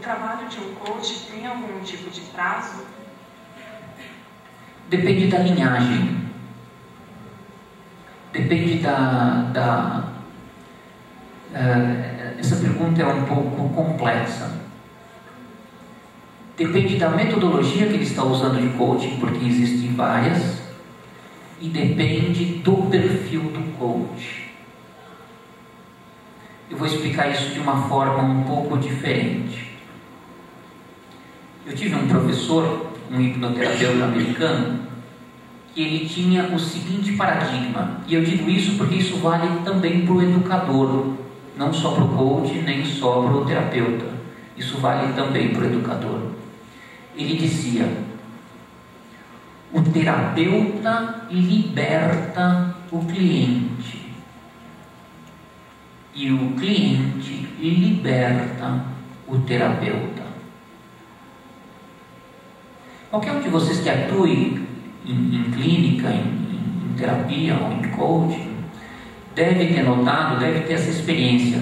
trabalho de um coach tem algum tipo de prazo? Depende da linhagem. Depende essa pergunta é um pouco complexa. Depende da metodologia que ele está usando de coaching, porque existem várias, e depende do perfil do coach. Eu vou explicar isso de uma forma um pouco diferente. Eu tive um professor, um hipnoterapeuta americano, que ele tinha o seguinte paradigma, e eu digo isso porque isso vale também para o educador, não só para o coach, nem só para o terapeuta, isso vale também para o educador. Ele dizia: o terapeuta liberta o cliente e o cliente liberta o terapeuta. Qualquer um de vocês que atue em clínica, em terapia ou em coaching, deve ter notado, deve ter essa experiência,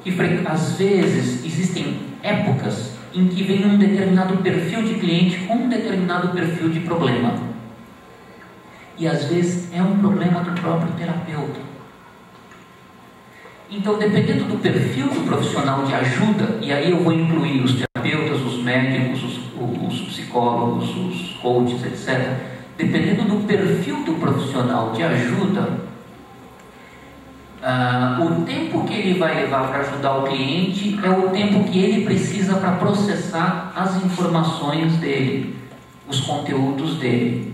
que às vezes existem épocas em que vem um determinado perfil de cliente com um determinado perfil de problema. E às vezes é um problema do próprio terapeuta. Então, dependendo do perfil do profissional de ajuda, e aí eu vou incluir os terapeutas, os médicos, os psicólogos, os coaches, etc., dependendo do perfil do profissional de ajuda, o tempo que ele vai levar para ajudar o cliente é o tempo que ele precisa para processar as informações dele, os conteúdos dele.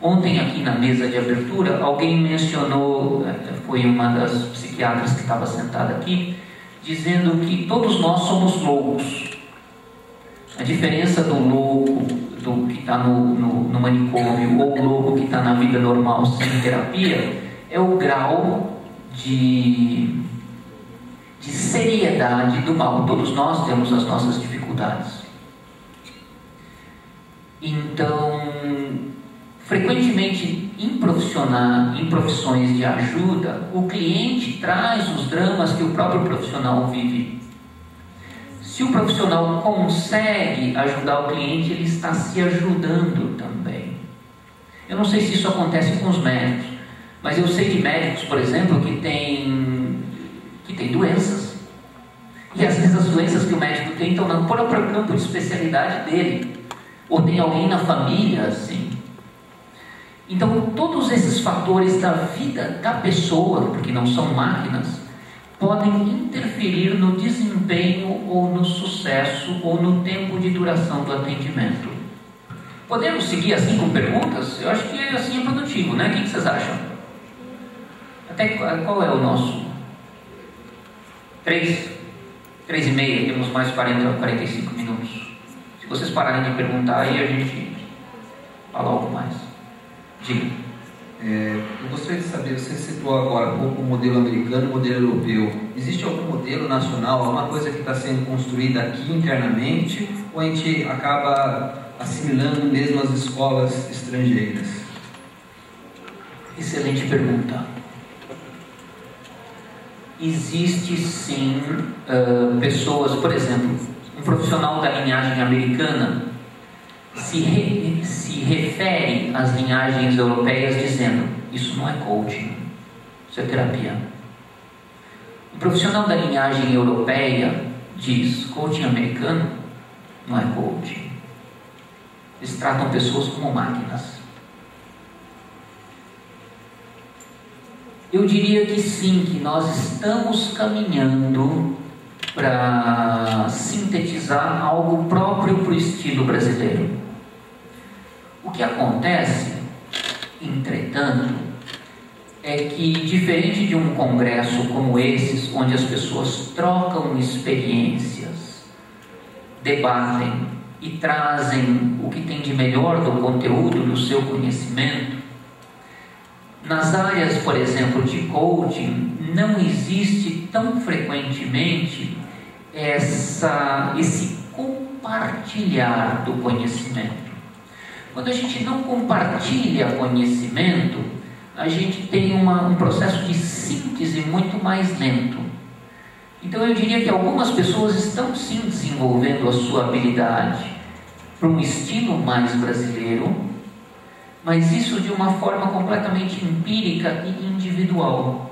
Ontem aqui na mesa de abertura, alguém mencionou, foi uma das psiquiatras que estava sentada aqui, dizendo que todos nós somos loucos. A diferença do louco, do que está no manicômio, ou o louco que está na vida normal sem terapia, é o grau de seriedade do mal. Todos nós temos as nossas dificuldades. Então, frequentemente em profissões de ajuda, o cliente traz os dramas que o próprio profissional vive. Se o profissional consegue ajudar o cliente, ele está se ajudando também. Eu não sei se isso acontece com os médicos, mas eu sei de médicos, por exemplo, que tem doenças. E às vezes as doenças que o médico tem estão no próprio campo de especialidade dele. Ou tem alguém na família assim. Então, todos esses fatores da vida da pessoa, porque não são máquinas, podem interferir no desempenho ou no sucesso ou no tempo de duração do atendimento. Podemos seguir assim com perguntas? Eu acho que assim é produtivo, né? O que vocês acham? Até qual é o nosso? 3h30, temos mais 45 minutos. Se vocês pararem de perguntar, aí a gente fala algo mais. Diga. Eu gostaria de saber, você citou agora o modelo americano e o modelo europeu. Existe algum modelo nacional, alguma coisa que está sendo construída aqui internamente, ou a gente acaba assimilando mesmo as escolas estrangeiras? Excelente pergunta. Existe sim pessoas, por exemplo, um profissional da linhagem americana se refere às linhagens europeias dizendo: isso não é coaching, isso é terapia. O profissional da linhagem europeia diz: coaching americano não é coaching. Eles tratam pessoas como máquinas. Eu diria que sim, que nós estamos caminhando para sintetizar algo próprio para o estilo brasileiro. O que acontece, entretanto, é que, diferente de um congresso como esses, onde as pessoas trocam experiências, debatem e trazem o que tem de melhor do conteúdo do seu conhecimento, nas áreas, por exemplo, de coaching, não existe tão frequentemente esse compartilhar do conhecimento. Quando a gente não compartilha conhecimento, a gente tem um processo de síntese muito mais lento. Então eu diria que algumas pessoas estão sim desenvolvendo desenvolvendo a sua habilidade para um estilo mais brasileiro, mas isso de uma forma completamente empírica e individual.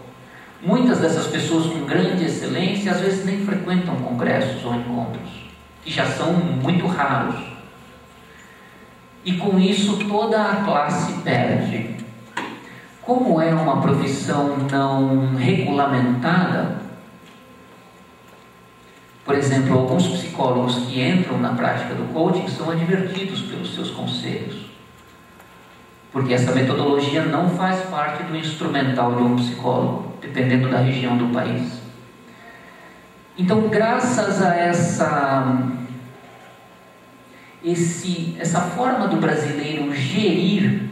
Muitas dessas pessoas com grande excelência às vezes nem frequentam congressos ou encontros, que já são muito raros. E com isso toda a classe perde. Como é uma profissão não regulamentada, por exemplo, alguns psicólogos que entram na prática do coaching são advertidos pelos seus conselhos, porque essa metodologia não faz parte do instrumental de um psicólogo, dependendo da região do país. Então, graças a essa forma do brasileiro gerir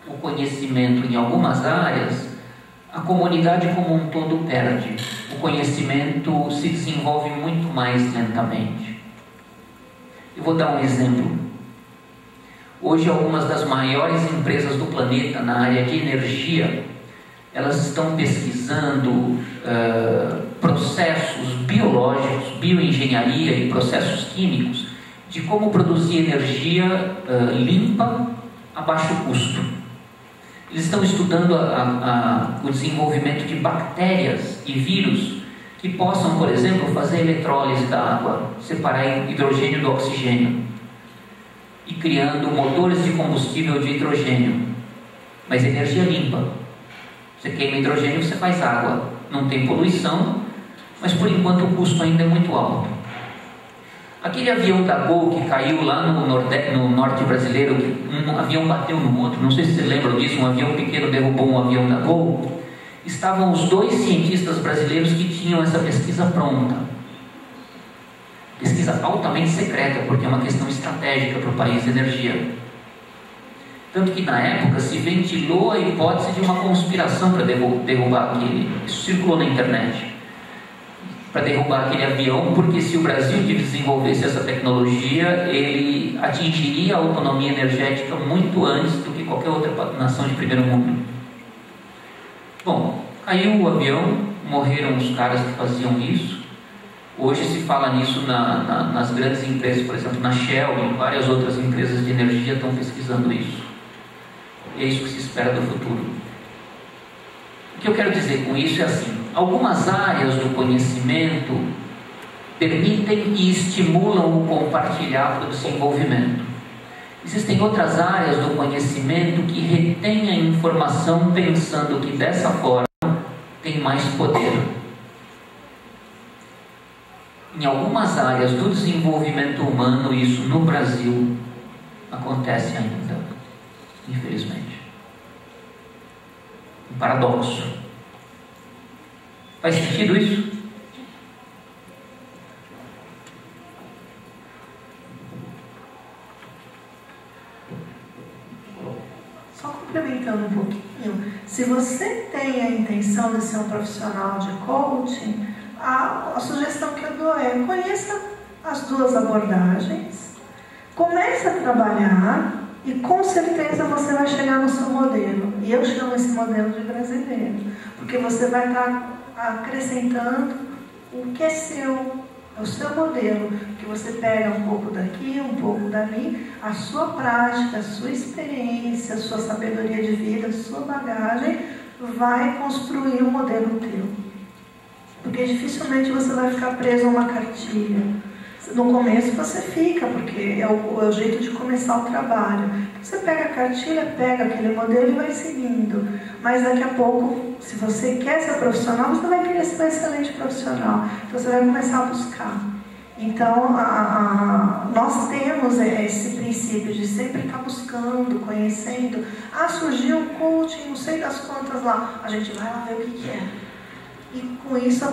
o conhecimento em algumas áreas, a comunidade como um todo perde. O conhecimento se desenvolve muito mais lentamente. Eu vou dar um exemplo. Hoje, algumas das maiores empresas do planeta na área de energia, elas estão pesquisando processos biológicos, bioengenharia e processos químicos de como produzir energia limpa a baixo custo. Eles estão estudando o desenvolvimento de bactérias e vírus que possam, por exemplo, fazer eletrólise da água, separar hidrogênio do oxigênio e criando motores de combustível de hidrogênio, mas energia limpa. Você queima hidrogênio, você faz água, não tem poluição, mas por enquanto o custo ainda é muito alto. Aquele avião da Gol que caiu lá no norte brasileiro, um avião bateu no outro, não sei se vocês lembram disso, um avião pequeno derrubou um avião da Gol. Estavam os 2 cientistas brasileiros que tinham essa pesquisa pronta. Pesquisa altamente secreta, porque é uma questão estratégica para o país de energia. Tanto que na época se ventilou a hipótese de uma conspiração para derrubar aquele. Isso circulou na internet. Para derrubar aquele avião, porque se o Brasil desenvolvesse essa tecnologia, ele atingiria a autonomia energética muito antes do que qualquer outra nação de primeiro mundo. Bom, caiu o avião, morreram os caras que faziam isso. Hoje se fala nisso nas grandes empresas, por exemplo, na Shell e várias outras empresas de energia estão pesquisando isso. E é isso que se espera do futuro. O que eu quero dizer com isso é assim: algumas áreas do conhecimento permitem e estimulam o compartilhar para o desenvolvimento. Existem outras áreas do conhecimento que retêm a informação pensando que dessa forma tem mais poder. Em algumas áreas do desenvolvimento humano, isso no Brasil acontece ainda, infelizmente. Um paradoxo. Faz sentido isso? Só complementando um pouquinho, se você tem a intenção de ser um profissional de coaching, a sugestão que eu dou é: conheça as 2 abordagens, comece a trabalhar e com certeza você vai chegar no seu modelo. E eu chamo esse modelo de brasileiro, porque você vai estar acrescentando o que é seu, é o seu modelo, que você pega um pouco daqui, um pouco dali, a sua prática, a sua experiência, a sua sabedoria de vida, a sua bagagem, vai construir um modelo teu. Porque dificilmente você vai ficar preso a uma cartilha. No começo você fica, porque é o jeito de começar o trabalho. Você pega a cartilha, pega aquele modelo e vai seguindo. Mas daqui a pouco, se você quer ser profissional, você vai querer ser um excelente profissional. Então você vai começar a buscar. Então, nós temos esse princípio de sempre estar buscando, conhecendo. Surgiu um coaching, não sei das quantas lá. A gente vai lá ver o que é. E com isso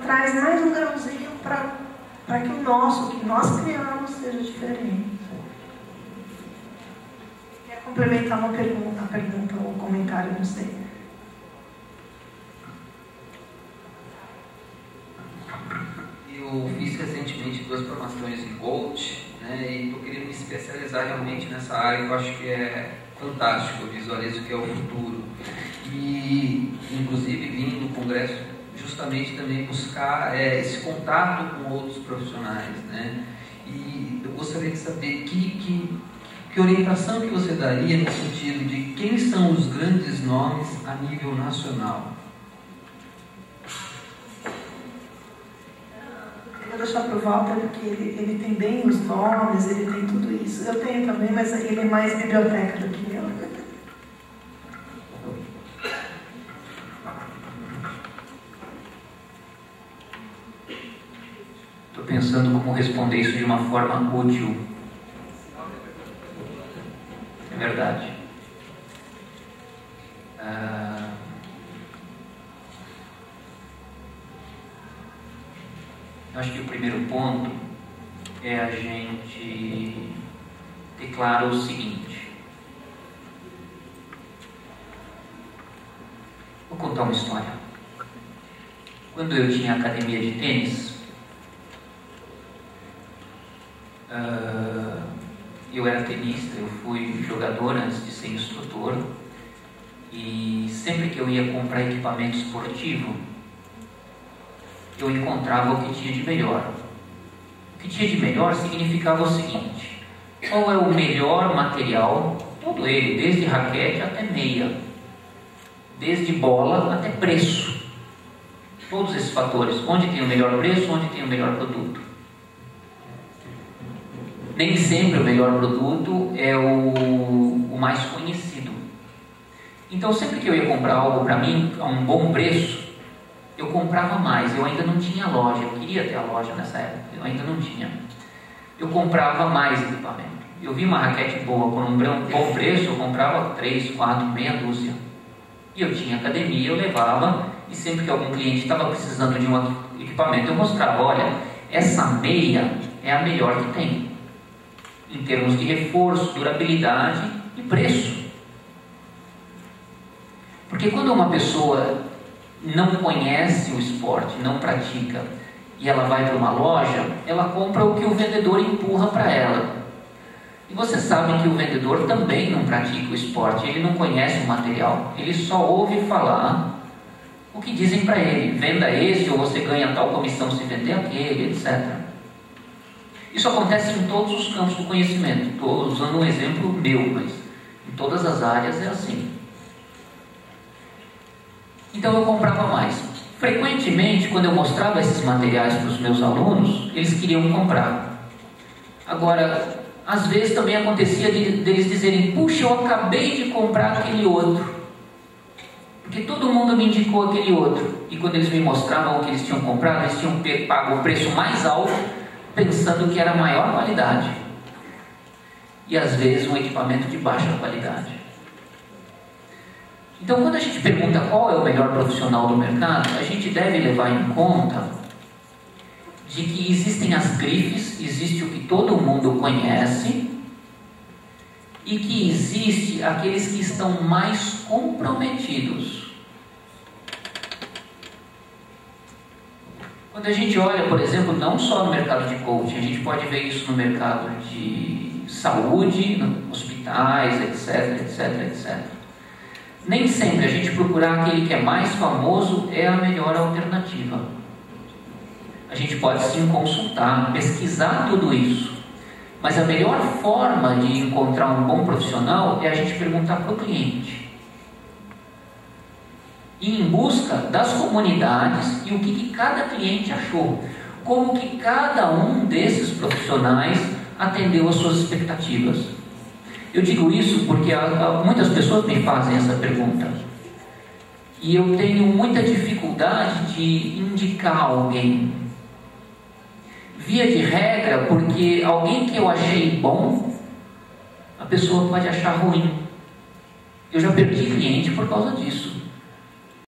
traz mais um grãozinho para que o que nós criamos, seja diferente. Quer complementar uma pergunta ou um comentário, não sei. Eu fiz recentemente 2 formações em coach, né, e estou querendo me especializar realmente nessa área que eu acho que é fantástico, eu visualizo que é o futuro. E, inclusive, vim no congresso justamente também buscar esse contato com outros profissionais, né? E eu gostaria de saber que orientação que você daria no sentido de quem são os grandes nomes a nível nacional? Eu vou deixar para o Walter, porque ele tem bem os nomes, ele tem tudo isso. Eu tenho também, mas ele é mais biblioteca do que eu. Estou pensando como responder isso de uma forma útil. É verdade. Eu acho que o primeiro ponto é a gente ter claro o seguinte. Vou contar uma história. Quando eu tinha academia de tênis, eu era tenista, eu fui jogador antes de ser instrutor, e sempre que eu ia comprar equipamento esportivo, eu encontrava o que tinha de melhor. O que tinha de melhor significava o seguinte: qual é o melhor material, todo ele, desde raquete até meia, desde bola até preço, todos esses fatores, onde tem o melhor preço, onde tem o melhor produto. Nem sempre o melhor produto é o mais conhecido. Então, sempre que eu ia comprar algo para mim a um bom preço, eu comprava mais. Eu ainda não tinha loja, eu queria ter a loja nessa época, eu ainda não tinha. Eu comprava mais equipamento. Eu vi uma raquete boa por um bom preço, eu comprava 3, 4, meia dúzia. E eu tinha academia, eu levava, e sempre que algum cliente estava precisando de um equipamento, eu mostrava: olha, essa meia é a melhor que tem, em termos de reforço, durabilidade e preço. Porque quando uma pessoa não conhece o esporte, não pratica, e ela vai para uma loja, ela compra o que o vendedor empurra para ela. E você sabe que o vendedor também não pratica o esporte, ele não conhece o material, ele só ouve falar o que dizem para ele: venda esse, ou você ganha tal comissão se vender aquele, etc. Isso acontece em todos os campos do conhecimento. Estou usando um exemplo meu, mas em todas as áreas é assim. Então eu comprava mais. Frequentemente, quando eu mostrava esses materiais para os meus alunos, eles queriam comprar. Agora, às vezes também acontecia deles dizerem: puxa, eu acabei de comprar aquele outro, porque todo mundo me indicou aquele outro. E quando eles me mostravam o que eles tinham comprado, eles tinham pago o preço mais alto, pensando que era a maior qualidade, e às vezes um equipamento de baixa qualidade. Então, quando a gente pergunta qual é o melhor profissional do mercado, a gente deve levar em conta de que existem as grifes, existe o que todo mundo conhece, e que existe aqueles que estão mais comprometidos. Quando a gente olha, por exemplo, não só no mercado de coaching, a gente pode ver isso no mercado de saúde, hospitais, etc, etc, etc. Nem sempre a gente procurar aquele que é mais famoso é a melhor alternativa. A gente pode sim consultar, pesquisar tudo isso, mas a melhor forma de encontrar um bom profissional é a gente perguntar para o cliente, e em busca das comunidades e o que cada cliente achou, como que cada um desses profissionais atendeu às suas expectativas. Eu digo isso porque muitas pessoas me fazem essa pergunta, e eu tenho muita dificuldade de indicar alguém. Via de regra, porque alguém que eu achei bom, a pessoa pode achar ruim. Eu já perdi cliente por causa disso.